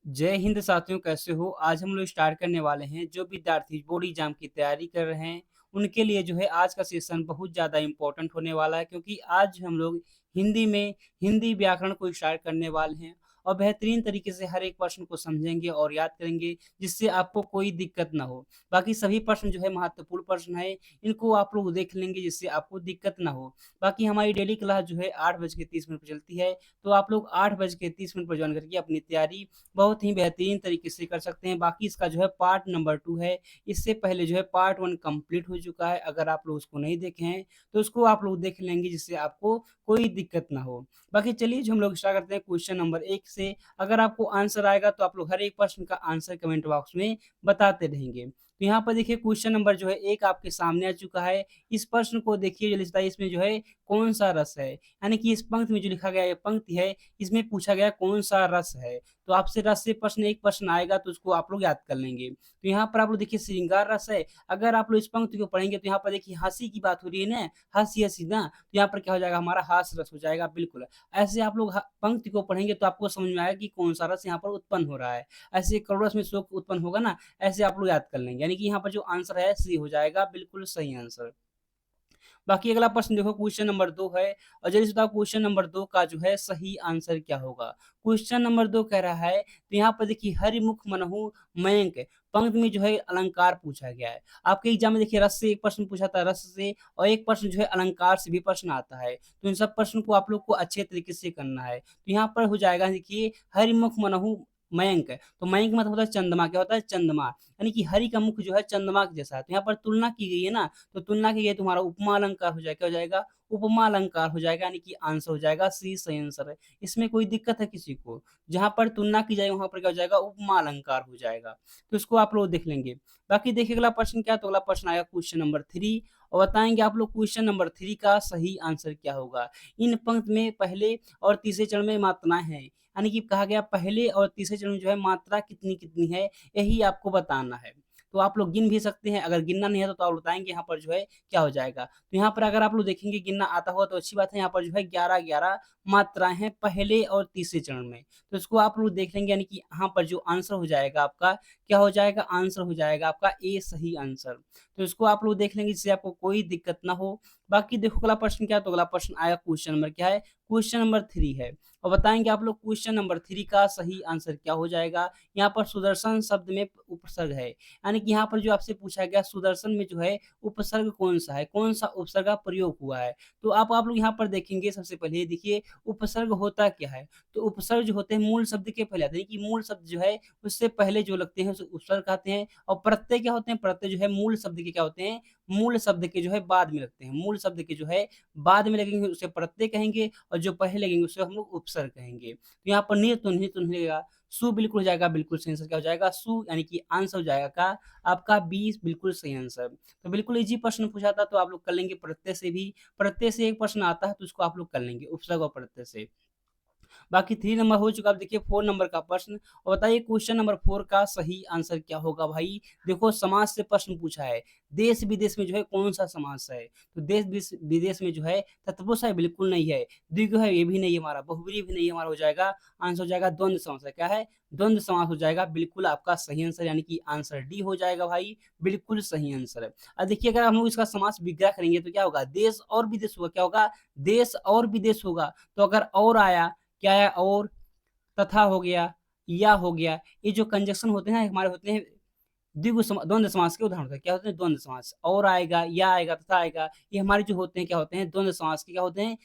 जय हिंद साथियों, कैसे हो? आज हम लोग स्टार्ट करने वाले हैं। जो विद्यार्थी बोर्ड एग्जाम की तैयारी कर रहे हैं, उनके लिए जो है आज का सेशन बहुत ज़्यादा इम्पोर्टेंट होने वाला है, क्योंकि आज हम लोग हिंदी में हिंदी व्याकरण को स्टार्ट करने वाले हैं और बेहतरीन तरीके से हर एक प्रश्न को समझेंगे और याद करेंगे, जिससे आपको कोई दिक्कत ना हो। बाकी सभी प्रश्न जो है महत्वपूर्ण प्रश्न है, इनको आप लोग देख लेंगे जिससे आपको दिक्कत ना हो। बाकी हमारी डेली क्लास जो है 8:30 पर चलती है, तो आप लोग 8:30 पर ज्वाइन करके अपनी तैयारी बहुत ही बेहतरीन तरीके से कर सकते हैं। बाकी इसका जो है पार्ट नंबर 2 है। इससे पहले जो है पार्ट 1 कंप्लीट हो चुका है। अगर आप लोग उसको नहीं देखे हैं, तो उसको आप लोग देख लेंगे, जिससे आपको कोई दिक्कत ना हो। बाकी चलिए जो हम लोग स्टार्ट करते हैं क्वेश्चन नंबर 1 से। अगर आपको आंसर आएगा तो आप लोग हर एक प्रश्न का आंसर कमेंट बॉक्स में बताते रहेंगे। तो यहाँ पर देखिए क्वेश्चन नंबर जो है 1 आपके सामने आ चुका है। इस प्रश्न को देखिए जो लिखता है, इसमें जो है कौन-सा रस है? यानी कि इस पंक्ति में जो लिखा गया ये पंक्ति है, इसमें पूछा गया कौन-सा रस है? तो आपसे रस से प्रश्न एक प्रश्न आएगा, तो उसको आप लोग याद कर लेंगे। तो यहाँ पर आप लोग देखिए श्रृंगार रस है। अगर आप लोग इस पंक्ति को पढ़ेंगे तो यहाँ पर देखिए हँसी की बात हो रही है ना, हँसी-हँसी ना, तो यहाँ पर क्या हो जाएगा, हमारा हास्य रस हो जाएगा बिल्कुल। ऐसे आप लोग ह पंक्ति को पढ़ेंगे तो आपको समझ में आएगा कि कौन-सा रस यहाँ पर उत्पन्न हो रहा है। ऐसे करोड़ रस में शोक उत्पन्न होगा ना, ऐसे आप लोग याद कर लेंगे। यानी कि यहाँ पर जो आंसर है सी हो जाएगा बिल्कुल सही आंसर। बाकी अगला प्रश्न देखो, क्वेश्चन नंबर 2 है और जल्दी से बताओ क्वेश्चन नंबर 2 का जो है सही आंसर क्या होगा? क्वेश्चन नंबर 2 कह रहा है, तो यहाँ पर देखिए हरिमुख मनहु मयंक पंक्ति में जो है अलंकार पूछा गया है। आपके एग्जाम में देखिए रस से एक प्रश्न पूछा था, रस से, और एक प्रश्न जो है अलंकार से भी प्रश्न आता है। तो इन सब प्रश्न को आप लोग को अच्छे तरीके से करना है। तो यहाँ पर हो जाएगा देखिए हरिमुख मनहु मयंक। तो मयंक मतलब होता है चंद्रमा। क्या होता है? चंद्रमा। यानी कि हरि का मुख जो है चंद्रमा के जैसा है। तो यहाँ पर तुलना की गई है ना, तो तुलना की गई, तुम्हारा उपमा अलंकार हो जाएगा। क्या हो जाएगा? उपमा अलंकार हो जाएगा। यानी कि आंसर हो जाएगा सी सही आंसर है। इसमें कोई दिक्कत है किसी को? जहां पर तुलना की जाएगी वहां पर क्या हो जाएगा? उपमा अलंकार हो जाएगा। तो इसको आप लोग देख लेंगे। बाकी देखिए अगला प्रश्न क्या है, तो अगला प्रश्न आएगा क्वेश्चन नंबर 3 और बताएंगे आप लोग क्वेश्चन नंबर 3 का सही आंसर क्या होगा। इन पंक्ति में पहले और तीसरे चरण में मात्राएं हैं। यानी कि कहा गया पहले और तीसरे चरण में जो है मात्रा कितनी कितनी है, यही आपको बताना है। तो आप लोग गिन भी सकते हैं। अगर गिनना नहीं आता तो आप बताएँगे यहाँ पर जो है क्या हो जाएगा। तो यहाँ पर अगर आप लोग देखेंगे गिनना आता होगा तो अच्छी बात है। यहाँ पर जो है 11-11 मात्राएँ हैं पहले और तीसरे चरण में। तो इसको आप लोग देख लेंगे, यानी कि यहाँ पर जो आंसर हो जाएगा आपका, क्या हो जाएगा? आंसर हो जाएगा आपका ए सही आंसर। तो इसको आप लोग देख लेंगे, जिससे आपको कोई दिक्कत ना हो। बाकी देखो अगला प्रश्न क्या है, तो अगला प्रश्न आया क्वेश्चन नंबर क्या है? क्वेश्चन नंबर 3 है और बताएँगे आप लोग क्वेश्चन नंबर 3 का सही आंसर क्या हो जाएगा। यहाँ पर सुदर्शन शब्द में उपसर्ग है। यानी कि यहाँ पर जो आपसे पूछा गया सुदर्शन में जो है उपसर्ग कौन-सा है? कौन-सा उपसर्ग का प्रयोग हुआ है? तो आप लोग यहाँ पर देखेंगे, सबसे पहले देखिए उपसर्ग होता क्या है? तो उपसर्ग जो होते हैं मूल शब्द के पहले आते हैं, कि मूल शब्द जो है उससे पहले जो लगते हैं उसे उपसर्ग कहते हैं। और प्रत्यय क्या होते हैं? प्रत्यय जो है मूल शब्द के क्या होते हैं? मूल शब्द के जो है बाद में लगते हैं। मूल शब्द के जो है बाद में लगेंगे उसे प्रत्यय कहेंगे, और जो पहले लगेंगे उसे हम लोग उपसर्ग कहेंगे। तो यहाँ पर निर तो नहीं लगेगा। सु बिल्कुल हो जाएगा, बिल्कुल सही आंसर क्या हो जाएगा? सु, यानी कि आंसर हो जाएगा का आपका बी बिल्कुल सही आंसर। तो बिल्कुल ईज़ी प्रश्न पूछा था, तो आप लोग कर लेंगे प्रत्यय से भी। प्रत्यय से एक प्रश्न आता है तो उसको आप लोग कर लेंगे उपसर्ग और प्रत्यय से। बाकी 3 नंबर हो चुका। अब देखिए 4 नंबर का प्रश्न और बताइए क्वेश्चन नंबर 4 का सही आंसर क्या होगा भाई? देखो समास से प्रश्न पूछा है। देश-विदेश में जो है कौन-सा समास है? तो देश विदेश में जो है तत्पुरुष है, बिल्कुल नहीं है। द्विगु है, ये भी नहीं है हमारा। बहुब्रीहि भी नहीं है हमारा। हो जाएगा आंसर हो जाएगा द्वंद्व समास है। क्या है? द्वंद्व समास हो जाएगा बिल्कुल आपका सही आंसर, यानी कि आंसर डी हो जाएगा भाई, बिल्कुल सही आंसर है। अब देखिए अगर हम लोग इसका समास विग्रह करेंगे तो क्या होगा? देश और विदेश होगा। क्या होगा? देश और विदेश होगा। तो अगर और आया, क्या है? और, तथा हो गया, या हो गया, ये जो कंजंक्शन होते हैं हमारे होते हैं द्वंद्व समास के उदाहरण होते हैं। क्या होते हैं? द्वंद्व समास। और आएगा, या आएगा, तथा आएगा, ये हमारे जो होते हैं क्या होते हैं? द्वंद्व समास के क्या होते हैं?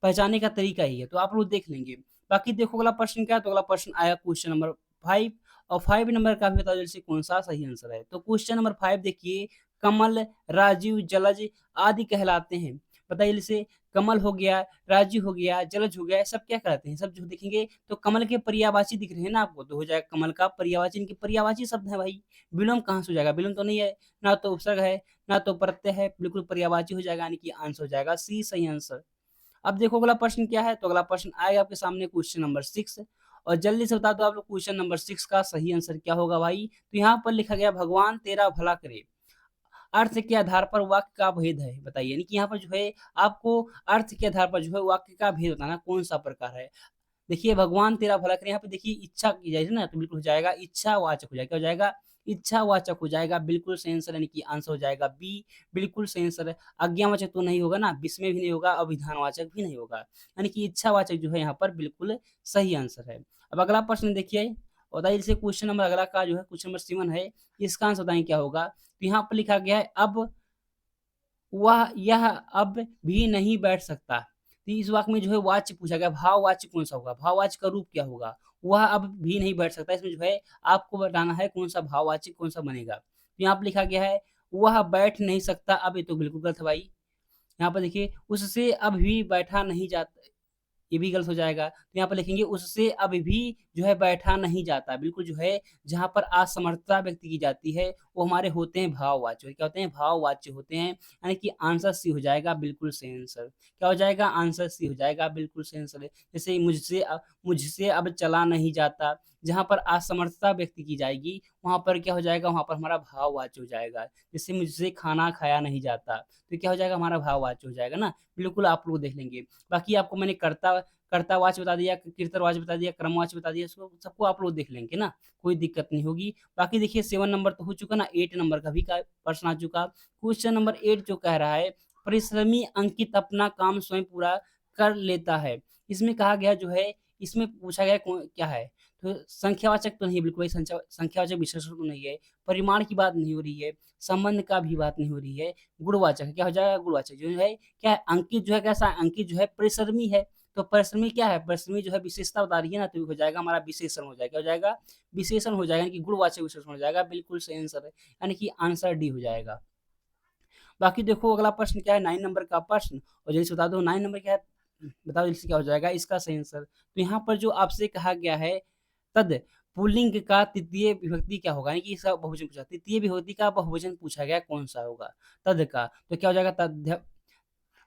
पहचानने का तरीका ही है। तो आप लोग देख लेंगे। बाकी देखो अगला प्रश्न क्या है, तो अगला प्रश्न आया क्वेश्चन नंबर 5 और 5 नंबर का भी बताओ जल्दी से कौन-सा सही आंसर है। तो क्वेश्चन नंबर 5 देखिए, कमल, राजीव, जलज आदि कहलाते हैं। बताइए जल्दी से। कमल हो गया, राजीव हो गया, जलज हो गया, ये सब क्या कहलाते हैं? सब जो देखेंगे तो कमल के पर्यायवाची दिख रहे हैं ना आपको, तो हो जाएगा कमल का पर्यायवाची। इनके पर्यायवाची शब्द है भाई। विलोम कहाँ से हो जाएगा? विलोम तो नहीं है, ना तो उपसर्ग है, ना तो प्रत्यय है, बिल्कुल पर्यायवाची हो जाएगा, यानी कि आंसर हो जाएगा सी सही आंसर। अब देखो अगला प्रश्न क्या है, तो अगला प्रश्न आएगा आपके सामने क्वेश्चन नंबर 6 और जल्दी से बता दो आप लोग क्वेश्चन नंबर 6 का सही आंसर क्या होगा भाई? तो यहाँ पर लिखा गया भगवान तेरा भला करे। अर्थ के आधार पर वाक्य का भेद है, बताइए। यानी कि यहाँ पर जो है आपको अर्थ के आधार पर जो है वाक्य का भेद बताना कौन सा प्रकार है। देखिए भगवान तेरा भला करे, यहाँ पे देखिए इच्छा की जाए ना तो बिल्कुल हो जाएगा इच्छावाचक हो जाएगा। क्या हो जाएगा? इच्छावाचक हो जाएगा, बिल्कुल सही आंसर यानी कि आंसर हो जाएगा बी, बिल्कुल सही आंसर है। आज्ञावाचक तो नहीं होगा ना, विस्मय भी नहीं होगा और विधानवाचक भी नहीं होगा। यानी कि इच्छावाचक जो है यहाँ पर बिल्कुल सही आंसर है। अब अगला प्रश्न देखिए, बताइए जैसे क्वेश्चन नंबर अगला का जो है क्वेश्चन नंबर 7 है, इसका आंसर बताएँ क्या होगा? तो यहाँ पर लिखा गया है अब यह अब भी नहीं बैठ सकता। तो इस वाक्य में जो है वाच्य पूछा गया, भाववाच्य कौन-सा होगा? भाववाच्य का रूप क्या होगा? वह अब भी नहीं बैठ सकता। इसमें जो है आपको बताना है कौन-सा भाववाच्य कौन-सा बनेगा। तो यहाँ पे लिखा गया है वह बैठ नहीं सकता अब, ये तो बिल्कुल गलत है भाई। यहाँ पर देखिए उससे अभी बैठा नहीं जाता, ये भी गलत हो जाएगा। तो यहाँ पर लिखेंगे उससे अभी भी जो है बैठा नहीं जाता। बिल्कुल जो है जहाँ पर असमर्थता व्यक्त की जाती है, वो हमारे होते हैं भाववाच्य। क्या होते हैं? भाववाच्य होते हैं। यानी कि आंसर सी हो जाएगा बिल्कुल सही आंसर। क्या हो जाएगा? आंसर सी हो जाएगा बिल्कुल सही आंसर है। जैसे मुझसे अब चला नहीं जाता, जहाँ पर असमर्थता व्यक्त की जाएगी, वहाँ पर क्या हो जाएगा? वहाँ पर हमारा भाववाच्य हो जाएगा। जैसे मुझसे खाना खाया नहीं जाता, तो क्या हो जाएगा? हमारा भाववाच्य हो जाएगा ना। बिल्कुल आप लोग देख लेंगे। बाकी आपको मैंने कर्तावाच्य बता दिया, कृतवाच्य बता दिया, क्रमवाच्य बता दिया, इसको सबको आप लोग देख लेंगे ना, कोई दिक्कत नहीं होगी। बाकी देखिए 7 नंबर तो हो चुका ना, 8 नंबर का भी का प्रश्न आ चुका। क्वेश्चन नंबर 8 जो कह रहा है, परिश्रमी अंकित अपना काम स्वयं पूरा कर लेता है। इसमें कहा गया जो है, इसमें पूछा गया क्या है? तो संख्यावाचक तो नहीं है, बिल्कुल भी संख्यावाचक विशेषण तो नहीं है, परिमाण की बात नहीं हो रही है, संबंध का भी बात नहीं हो रही है, गुणवाचक है। क्या हो जाएगा? गुणवाचक जो है क्या है? अंकित जो है कैसा है? अंकित जो है परिश्रमी है। तो परिश्रमी क्या है? परिश्रमी जो है विशेषता बता रही है ना, तो हो जाएगा हमारा विशेषण हो जाएगा। क्या हो जाएगा? विशेषण हो जाएगा, यानी कि गुणवाचक विशेषण हो जाएगा। बिल्कुल सही आंसर है, यानी कि आंसर डी हो जाएगा। बाकी देखो अगला प्रश्न क्या है, 9 नंबर का प्रश्न, और जल्दी से बता दो 9 नंबर क्या है? बताओ जल्दी से क्या हो जाएगा इसका सही आंसर? तो यहाँ पर जो आपसे कहा गया है तद पुल्लिंग का तृतीय विभक्ति क्या होगा? यानी कि इसका बहुवचन पूछा, तृतीय विभक्ति का बहुवचन पूछा गया कौन-सा होगा? तद का, तो क्या हो जाएगा? तद्य,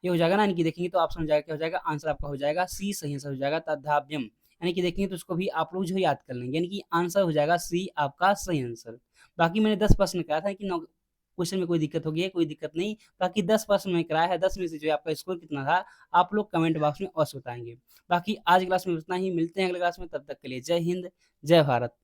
ये हो जाएगा ना, यानी कि देखेंगे तो ऑप्शन हो जाएगा, क्या हो जाएगा? आंसर आपका हो जाएगा सी, सही आंसर हो जाएगा तद्धाव्यम। यानी कि देखेंगे तो उसको भी आप लोग जो है याद कर लेंगे, यानी कि आंसर हो जाएगा सी आपका सही आंसर। बाकी मैंने 10 प्रश्न कराया था कि 9 क्वेश्चन में कोई दिक्कत होगी है, कोई दिक्कत नहीं। बाकी 10 प्रश्न मैंने कराया है, 10 में से जो है आपका स्कोर कितना था, आप लोग कमेंट बॉक्स में अवश्य बताएँगे। बाकी आज की क्लास में इतना ही, मिलते हैं अगली क्लास में, तब तक के लिए जय हिंद, जय भारत।